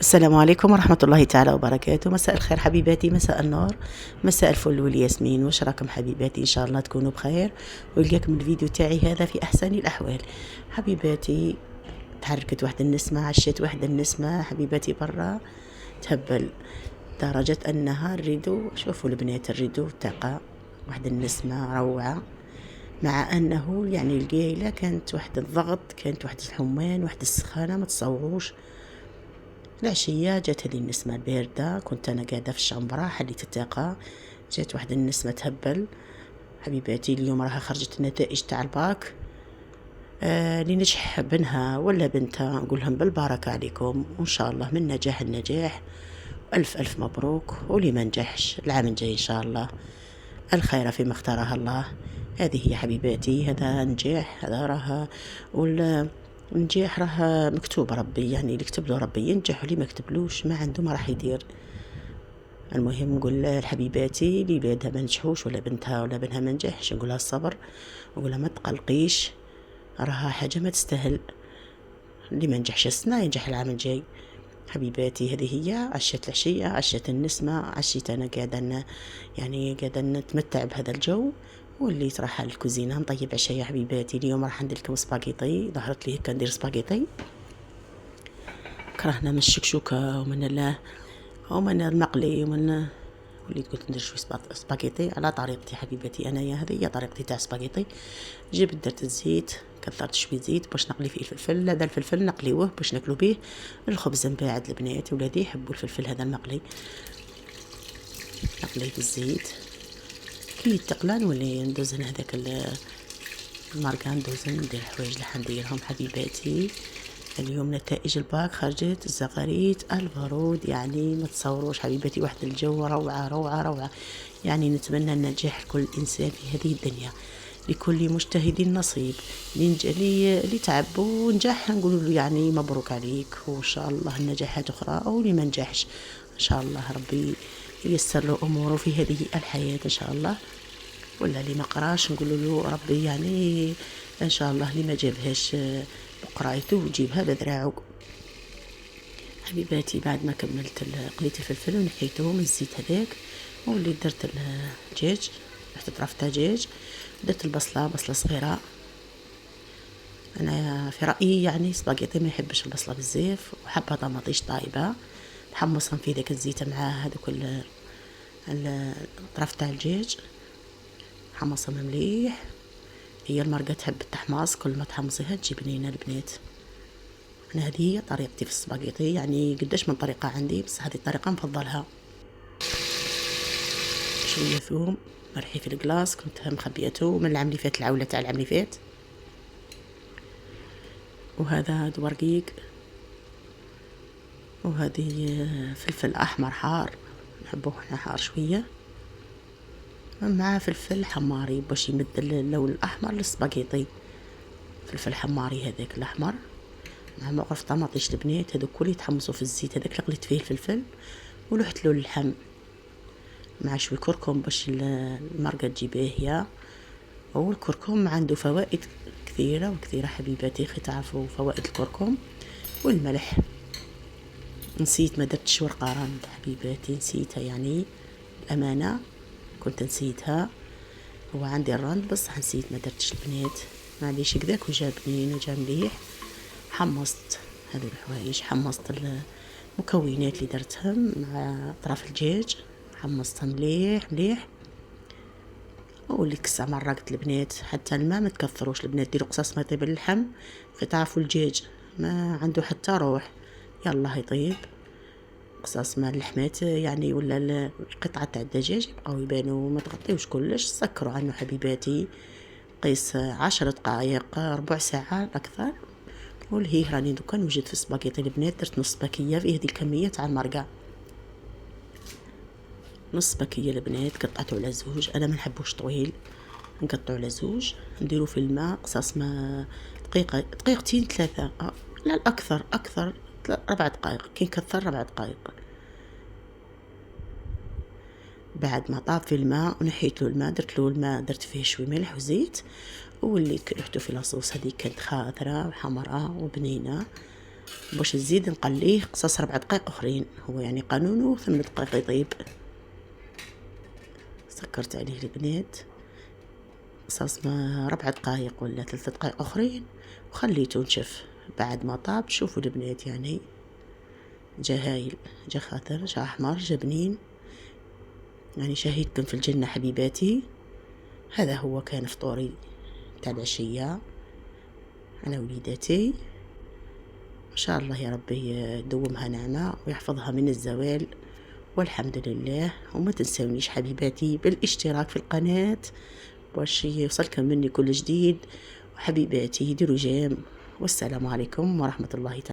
السلام عليكم ورحمة الله تعالى وبركاته. مساء الخير حبيباتي، مساء النور، مساء الفل والياسمين. واش راكم حبيباتي؟ ان شاء الله تكونوا بخير ويلقاكم الفيديو تاعي هذا في احسن الاحوال. حبيباتي، تحركت واحد النسمة، عشيت واحد النسمة حبيباتي برا تهبل، لدرجة انها نريدو، شوفوا البنات، نريدو تلقى واحد النسمة روعة، مع انه يعني القايلة كانت واحد الضغط، كانت واحد الحمان، واحد السخانة ما تصوروش. العشية جات هذه النسمة باردة، كنت أنا قاعدة في الشمبرة، حليت الطاقة، جات واحدة النسمة تهبل حبيباتي. اليوم راها خرجت النتائج تاع الباك. اللي نجح بنها ولا بنتها نقولهم بالبركة عليكم، وإن شاء الله من نجاح النجاح، ألف ألف مبروك. واللي ما نجحش العام الجاي إن شاء الله، الخير فيما اختارها الله. هذه هي حبيباتي، هذا نجاح، هذا راه النجاح راه مكتوب ربي، يعني اللي كتب له ربي ينجح، واللي ما كتبلوش ما عنده ما راح يدير. المهم نقول لحبيباتي اللي بلادها ما نجحوش ولا بنتها ولا بنها ما نجحش، نقولها الصبر، نقولها ما تقلقيش، راها حاجه ما تستاهل. اللي ما نجحش السنه ينجح العام الجاي. حبيباتي هذه هي، عشت العشيه، عشت النسمه، عشيت انا قاعده يعني قاعده نتمتع بهذا الجو. واللي راح الكوزينه نطيب عشاء حبيباتي. اليوم راح ندير لكم سباغيطي، ظهرت لي هكا ندير سباغيطي، كرهنا من الشكشوكه ومن المقلي وليت قلت ندير شويه سباغيطي على طريقتي حبيباتي انايا. هذه هي طريقتي تاع سباغيطي. جبت درت الزيت، كثرت شويه زيت باش نقلي فيه الفلفل. هذا الفلفل نقليوه باش ناكلو به الخبز من بعد. البنات ولادي يحبوا الفلفل هذا المقلي، نقليه بالزيت كي يتقلى نولي ندوزن هذاك الماركان، ندوزن ندير حوايج اللي حنديرهم حبيباتي. اليوم نتائج الباك خرجت الزغاريت البارود، يعني ما تصوروش حبيباتي، واحد الجو روعة روعة روعة. يعني نتمنى النجاح لكل إنسان في هذه الدنيا، لكل مجتهد نصيب. اللي تعب ونجح نقول له يعني مبروك عليك، وإن شاء الله النجاحات أخرى. أو اللي ما نجحش إن شاء الله ربي ييسر له أموره في هذه الحياة إن شاء الله. ولا اللي ما قراش نقول له ربي يعني ان شاء الله اللي ما جابهاش بقرايته ويجيبها بذراعه حبيباتي. بعد ما كملت قليت الفلفل ونحيته من الزيت هذاك، واللي درت الدجاج، رحت طرفت دجاج، درت بصله صغيره. انا في رايي يعني سباغيتي ما يحبش البصله بزاف، وحبه طماطيش طايبه نحمصهم في ذاك الزيت مع هذوك الطرف تاع الدجاج، حمصهم مليح. هي المرقة تحب التحماص، كل ما تحمصيها تجي بنينة البنات. أنا هذه هي طريقتي في السباغيتي، يعني قداش من طريقة عندي، بس هذه الطريقة نفضلها. شوية ثوم، مرحي في الكلاص، كنت مخبيته من العام اللي فات، العولة تاع العام اللي فات. وهذا دورقيق، وهذه فلفل أحمر حار، نحبوه احنا حار شوية، مع فلفل حماري باش يمد اللون الأحمر للسباغيتي. فلفل حماري هذاك الأحمر مع موقف طماطيش البنات، هذوك كل يتحمصوا في الزيت هذاك اللي قليت فيه الفلفل، ولحت له اللحم مع شوي كركم باش المرقه تجي باهيه. والكركم عنده فوائد كثيره وكثيره حبيباتي، خي تعرفوا فوائد الكركم. والملح نسيت، ما درتش ورقه راند حبيباتي، نسيتها يعني الامانه، كنت نسيتها. هو عندي الراند بصح نسيت ما درتش البنات، معليش كذاك وجا بنين وجا مليح. حمصت هذو الحوايج، حمصت المكونات اللي درتهم مع طرف الدجاج، حمصتها مليح مليح. واللي كسع مرقت البنات، حتى الماء ما تكثروش البنات، ديروا قصاص ما يطيب اللحم، تعرفوا الدجاج ما عنده حتى روح، يلا يطيب قصاص ما اللحمات يعني، ولا القطعة تاع الدجاج يبقاو يبانوا، ما تغطيوش كلش، سكروا عنه حبيباتي. قيس 10 دقائق ربع ساعة أكثر. والهيه راني دوكا نوجد في السباكيتي البنات، درت نص باكية في هذه الكمية تاع المرقة، نص باكية البنات، قطعته على زوج، انا ما نحبوش طويل، نقطعو على زوج، نديرو في الماء قصاص ما دقيقتين ثلاثة، لا اكثر 4 دقائق، كي نكثر 4 دقائق. بعد ما طاب في الماء ونحيت له الماء، درت له الماء، درت فيه شوي ملح وزيت، واللي رحتو في لاصوص هذه كانت خاطره وحمراء وبنينه. باش نزيد نقليه قصاص 4 دقائق اخرين، هو يعني قانونه 8 دقائق يطيب. سكرت عليه البنات قصاص ما 4 دقائق ولا 3 دقائق اخرين، وخليته نشف. بعد ما طاب شوفوا البنات يعني جا هايل، جا خضر، جا احمر، جا بنين، يعني شهيتكم في الجنة حبيباتي. هذا هو كان فطوري تاع العشية انا وليداتي. ان شاء الله يا ربي يدومها نعمة ويحفظها من الزوال، والحمد لله. وما تنسونيش حبيباتي بالاشتراك في القناة باش يوصلكم مني كل جديد. وحبيباتي ديروا جيم، والسلام عليكم ورحمة الله تعالى.